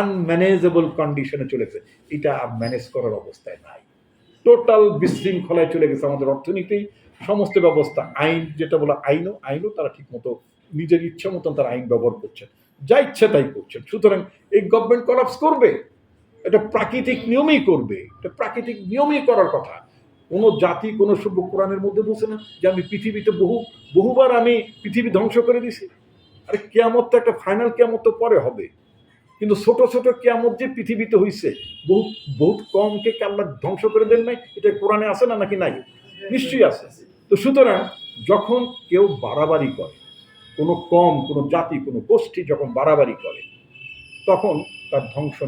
Unmanageable কন্ডিশনে চলে গেছে, এটা আর ম্যানেজ করার অবস্থায় নাই। টোটাল বিশৃঙ্খলায় চলে গেছে আমাদের অর্থনীতি, সমস্ত ব্যবস্থা। আইন যেটা বলে আইনও তারা ঠিক মতো নিজের ইচ্ছা মতন তারা আইন ব্যবহার করছেন, যা ইচ্ছা তাই করছেন। সুতরাং এই গভর্নমেন্ট কলাপস করবে, এটা প্রাকৃতিক নিয়মেই করবে, এটা প্রাকৃতিক নিয়মেই করার কথা। কোনো জাতি কোনো সভ্য কোরআনের মধ্যে বলছে না যে আমি পৃথিবীতে বহুবার আমি পৃথিবী ধ্বংস করে দিছি? আরে কেয়ামত তো একটা ফাইনাল কেয়ামত তো পরে হবে, কিন্তু ছোট ছোট কেয়ামত যে পৃথিবীতে হইছে, বহুত বহুত কমকে আল্লাহ ধ্বংস করে দেন নাই, এটা কোরআনে আছে না নাকি নাই? নিশ্চয়ই আছে। তো সুতরাং যখন কেউ বাড়াবাড়ি করে, কোনো কম, কোনো জাতি, কোনো গোষ্ঠী যখন বাড়াবাড়ি করে, তখন তার ধ্বংস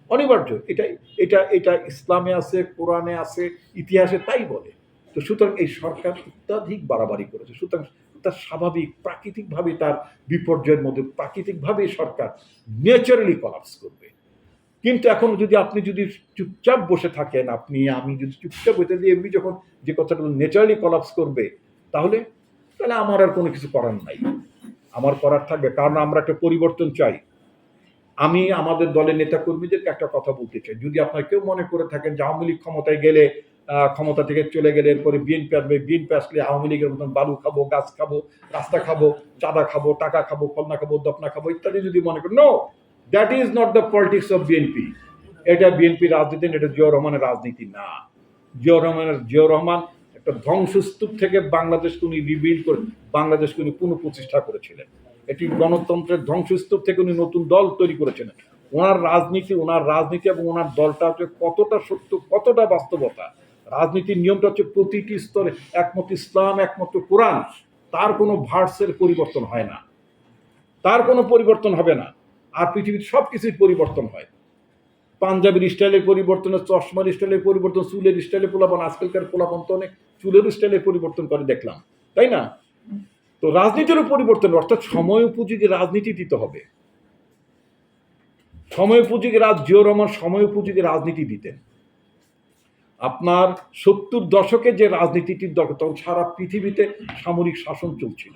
অনিবার্য। এটাই এটা এটা ইসলামে আছে, কোরআনে আছে, ইতিহাসে তাই বলে। তো সুতরাং এই সরকার অত্যাধিক বাড়াবাড়ি করেছে, সুতরাং তার স্বাভাবিক প্রাকৃতিকভাবে তার বিপর্যয়ের মধ্যে প্রাকৃতিকভাবে সরকার ন্যাচারালি কলাপস করবে। কিন্তু এখন আপনি যদি চুপচাপ বসে থাকেন, আমি যদি চুপচাপ বসে দিয়ে এমনি যখন যে কথাটা ন্যাচারালি কলাপস করবে, তাহলে আমার আর কোনো কিছু করার নাই। আমার করার থাকবে, কারণ আমরা একটা পরিবর্তন চাই। আমি আমাদের দলের নেতা কর্মীদেরকে একটা কথা বলতে চাই, যদি আপনার কেউ মনে করে থাকেন যে আওয়ামী লীগ ক্ষমতায় গেলে, ক্ষমতা থেকে চলে গেলে এরপরে বিএনপি আসলে আওয়ামী লীগের মতন বালু খাবো, গাছ খাবো, রাস্তা খাবো, চাঁদা খাবো, টাকা খাবো, ফলনা খাবো, দপনা খাবো ইত্যাদি যদি মনে করেন, no, that is not the politics of BNP. এটা বিএনপি রাজনীতি, এটা জিয়াউর রহমানের রাজনীতি না। জিয়াউর রহমান একটা ধ্বংসস্তূপ থেকে বাংলাদেশকে উনি রিবিল্ড করে বাংলাদেশকে উনি পুনঃপ্রতিষ্ঠা করেছিলেন। এটি গণতন্ত্রের ধ্বংসস্তূপ থেকে উনি নতুন দল তৈরি করেছিলেন। ওনার রাজনীতি এবং ওনার দলটা হচ্ছে কতটা সত্য, কতটা বাস্তবতা। রাজনীতির নিয়মটা হচ্ছে প্রতিটি স্তরে একমত ইসলাম, একমাত্র কোরআন, তার কোনো ভার্সের পরিবর্তন হয় না, তার কোনো পরিবর্তন হবে না। আর পৃথিবীর সব কিছুই পরিবর্তন হয়। পাঞ্জাবির স্টাইলের পরিবর্তন, চশমার স্টাইলের পরিবর্তন, চুলের স্টাইলে পোলাপান, আজকালকার পোলাপান তো অনেক চুলের স্টাইলে পরিবর্তন করে দেখলাম, তাই না? তো রাজনীতিরও পরিবর্তন, অর্থাৎ সময় উপযোগী রাজনীতি দিতে হবে। জিয়াউর রহমান সময় উপযোগী রাজনীতি দিতেন। আপনার 70 দশকে যে রাজনীতিটির দরকার, তখন সারা পৃথিবীতে সামরিক শাসন চলছিল।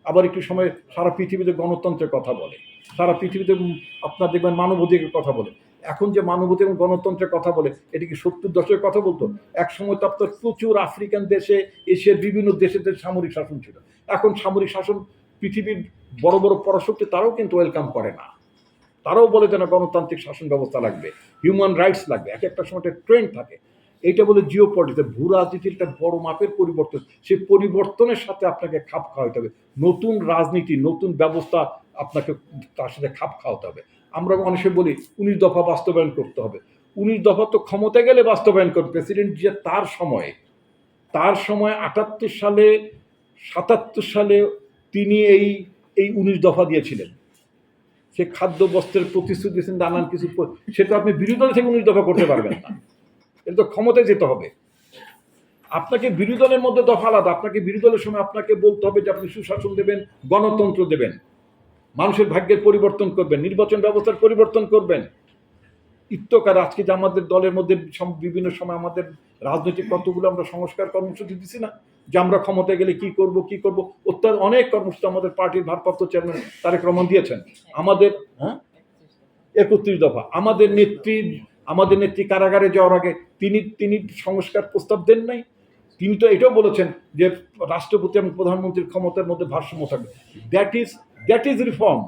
আবার একটু সময় সারা পৃথিবীতে গণতন্ত্রের কথা বলে, সারা পৃথিবীতে আপনার দেখবেন মানবাধিকারের কথা বলে। এখন যে মানবাধিকার এবং গণতন্ত্রের কথা বলে, এটি কি 70 দশকের কথা বলতো? এক সময় তো আপনার প্রচুর আফ্রিকান দেশে, এশিয়ার বিভিন্ন দেশে সামরিক শাসন ছিল। এখন সামরিক শাসন পৃথিবীর বড় বড় পরাশক্তি তারাও কিন্তু ওয়েলকাম করে না। তারাও বলে যে না, গণতান্ত্রিক শাসন ব্যবস্থা লাগবে, হিউম্যান রাইটস লাগবে। এক একটা সময় একটা ট্রেন্ড থাকে, এইটা বলে জিও পলিটিক্স। ভূ রাজনীতির একটা বড় মাপের পরিবর্তন, সেই পরিবর্তনের সাথে আপনাকে খাপ খাওয়াতে হবে। নতুন রাজনীতি, নতুন ব্যবস্থা আপনাকে তার সাথে খাপ খাওয়াতে হবে। আমরা মানুষে বলি 19 দফা বাস্তবায়ন করতে হবে। 19 দফা তো ক্ষমতা গেলে বাস্তবায়ন করবে। প্রেসিডেন্ট যে তার সময় 78 সালে 77 সালে তিনি এই 19 দফা দিয়েছিলেন। সে খাদ্য বস্ত্রের প্রতিশ্রুতি দিয়েছেন, নানান কিছু, সেটা আপনি বিরোধী দল থেকে 19 দফা করতে পারবেন না। এটা তো ক্ষমতায় যেতে হবে। আপনাকে বিরোধী দলের মধ্যে দফা আলাদা। আপনাকে বিরোধী দলের সময় আপনাকে বলতে হবে যে আপনি সুশাসন দেবেন, গণতন্ত্র দেবেন, মানুষের ভাগ্যের পরিবর্তন করবেন, নির্বাচন ব্যবস্থার পরিবর্তন করবেন। ইত্যকার আজকে যে আমাদের দলের মধ্যে বিভিন্ন সময় আমাদের রাজনৈতিক কতগুলো আমরা সংস্কার কর্মসূচি দিচ্ছি না, যে আমরা ক্ষমতায় গেলে কি করব অনেক কর্মসূচি আমাদের পার্টির ভারপ্রাপ্ত চেয়ারম্যান তারেক রহমান দিয়েছেন। আমাদের 31 দফা। আমাদের নেত্রী কারাগারে যাওয়ার আগে তিনি সংস্কার প্রস্তাব দেন নাই। তিনি তো এটাও বলেছেন যে রাষ্ট্রপতি এবং প্রধানমন্ত্রীর ক্ষমতার মধ্যে ভারসাম্য থাকবে। That is reform.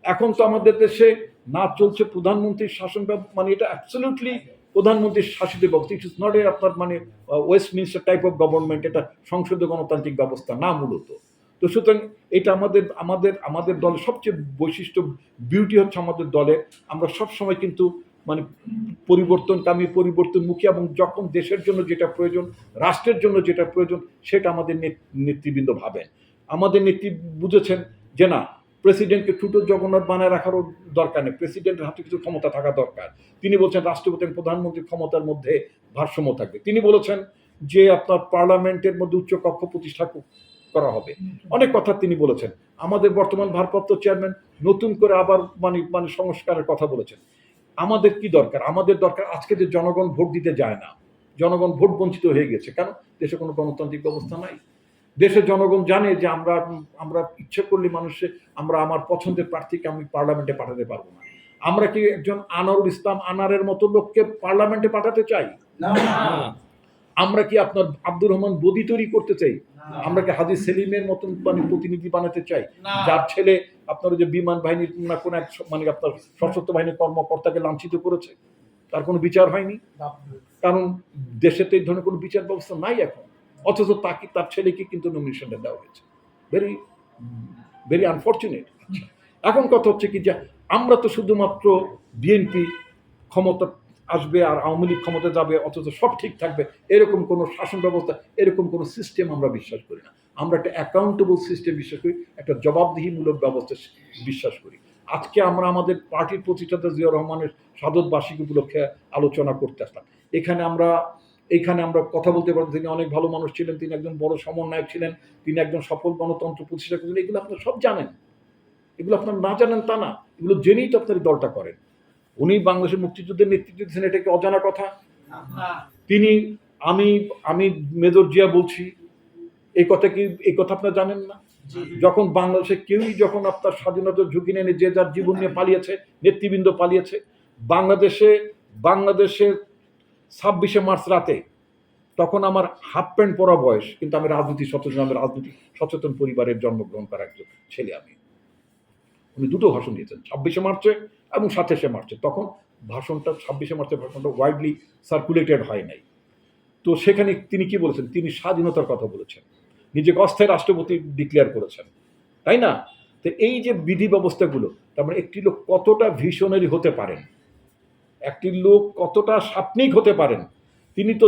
এখন তো আমাদের দেশে না চলছে প্রধানমন্ত্রীর শাসন, মানে এটা অ্যাবসলিউটলি প্রধানমন্ত্রীর শাসিত ব্যবস্থা। ইট ইজ নট আপনার মানে ওয়েস্টমিনস্টার টাইপ অফ গভর্নমেন্ট। এটা সংসদীয় গণতান্ত্রিক ব্যবস্থা না মূলত। তো সুতরাং এটা আমাদের দলের সবচেয়ে বৈশিষ্ট্য, বিউটি হচ্ছে আমাদের দলে আমরা সবসময় কিন্তু মানে পরিবর্তনকামী, পরিবর্তনমুখী, এবং যখন দেশের জন্য যেটা প্রয়োজন, রাষ্ট্রের জন্য যেটা প্রয়োজন, সেটা আমাদের নেতৃবৃন্দ ভাবেন। আমাদের নেত্রী বুঝেছেন যে না, প্রেসিডেন্টকে ছোট জগন্নাথ বানায় রাখারও দরকার নেই, প্রেসিডেন্টের হাতে কিছু ক্ষমতা থাকা দরকার। তিনি বলছেন রাষ্ট্রপতি এবং প্রধানমন্ত্রীর ক্ষমতার মধ্যে ভারসাম্য থাকবে। তিনি বলেছেন যে আপনার পার্লামেন্টের মধ্যে উচ্চ কক্ষ প্রতিষ্ঠা করা হবে। অনেক কথা তিনি বলেছেন। আমাদের বর্তমান ভারপ্রাপ্ত চেয়ারম্যান নতুন করে আবার মানে সংস্কারের কথা বলেছেন। আমাদের কি দরকার? আমাদের দরকার আজকে যে জনগণ ভোট দিতে যায় না, জনগণ ভোট বঞ্চিত হয়ে গেছে। কেন? দেশে কোনো গণতান্ত্রিক ব্যবস্থা নাই। দেশের জনগণ জানে যে আমরা ইচ্ছে করলে আমার পছন্দের প্রার্থীকে আমি পার্লামেন্টে পাঠাতে পারবো না। আমরা কি একজন আনোয়ারুল ইসলাম আনারের মতো লোককে পার্লামেন্টে পাঠাতে চাই? আমরা কি আপনার আব্দুর রহমান বদি তৈরি করতে চাই? আমরা কি হাজী সেলিমের মতন মানে প্রতিনিধি বানাতে চাই, যার ছেলে আপনার যে বিমান বাহিনীর না কোন এক মানে আপনার সশস্ত্র বাহিনীর কর্মকর্তাকে লাঞ্ছিত করেছে, তার কোনো বিচার হয়নি? কারণ দেশে তো এই ধরনের কোনো বিচার ব্যবস্থা নাই এখন, অথচ তাকে তার ছেলেকে কিন্তু নমিনেশনটা দেওয়া হয়েছে। Very very unfortunate. এখন কথা হচ্ছে কি যে আমরা তো শুধুমাত্র বিএনপি ক্ষমতা আসবে আর আওয়ামী লীগ ক্ষমতা যাবে অথচ সব ঠিক থাকবে এরকম কোনো শাসন ব্যবস্থা, এরকম কোনো সিস্টেম আমরা বিশ্বাস করি না। আমরা একটা অ্যাকাউন্টেবল সিস্টেম বিশ্বাস করি, একটা জবাবদিহিমূলক ব্যবস্থা বিশ্বাস করি। আজকে আমরা আমাদের পার্টির প্রতিষ্ঠাতা জিয়াউর রহমানের শাহাদত বার্ষিকী উপলক্ষে আলোচনা করতে আসলাম। এখানে আমরা কথা বলতে পারতাম, তিনি অনেক ভালো মানুষ ছিলেন, তিনি একজন বড় সমন্বয়ক ছিলেন, তিনি একজন সফল গণতন্ত্র প্রতিষ্ঠা করেছিলেন, এগুলো আপনারা সব জানেন। এগুলো আপনার না জানেন তা না, এগুলো জেনেই তো আপনার দলটা করেন। উনি বাংলাদেশের মুক্তিযুদ্ধের নেতৃত্ব দিচ্ছেন, এটা কি অজানা কথা? তিনি আমি মেজর জিয়া বলছি, এই কথা আপনারা জানেন না? যখন বাংলাদেশে কেউই যখন আপনার স্বাধীনতার ঝুঁকি নিয়ে যে যার জীবন নিয়ে পালিয়েছে, নেতৃবৃন্দ পালিয়েছে, বাংলাদেশে 26শে মার্চ রাতে, তখন আমার হাফ প্যান্ট পরা বয়স, কিন্তু আমি রাজনীতি সচেতন পরিবারের জন্মগ্রহণ করা একজন ছেলে আমি। উনি দুটো ভাষণ দিয়েছেন, 26শে মার্চে এবং 27শে মার্চে। তখন 26শে মার্চের ভাষণটা ওয়াইডলি সার্কুলেটেড হয় নাই। তো সেখানে তিনি কি বলেছেন? তিনি স্বাধীনতার কথা বলেছেন, নিজেকে অস্থায়ী রাষ্ট্রপতি ডিক্লেয়ার করেছেন, তাই না? তো এই যে বিধি ব্যবস্থাগুলো, তার মানে একটি লোক কতটা ভিশনারি হতে পারেন, একটি লোক কতটা স্বপ্নিক হতে পারেন, তিনি তো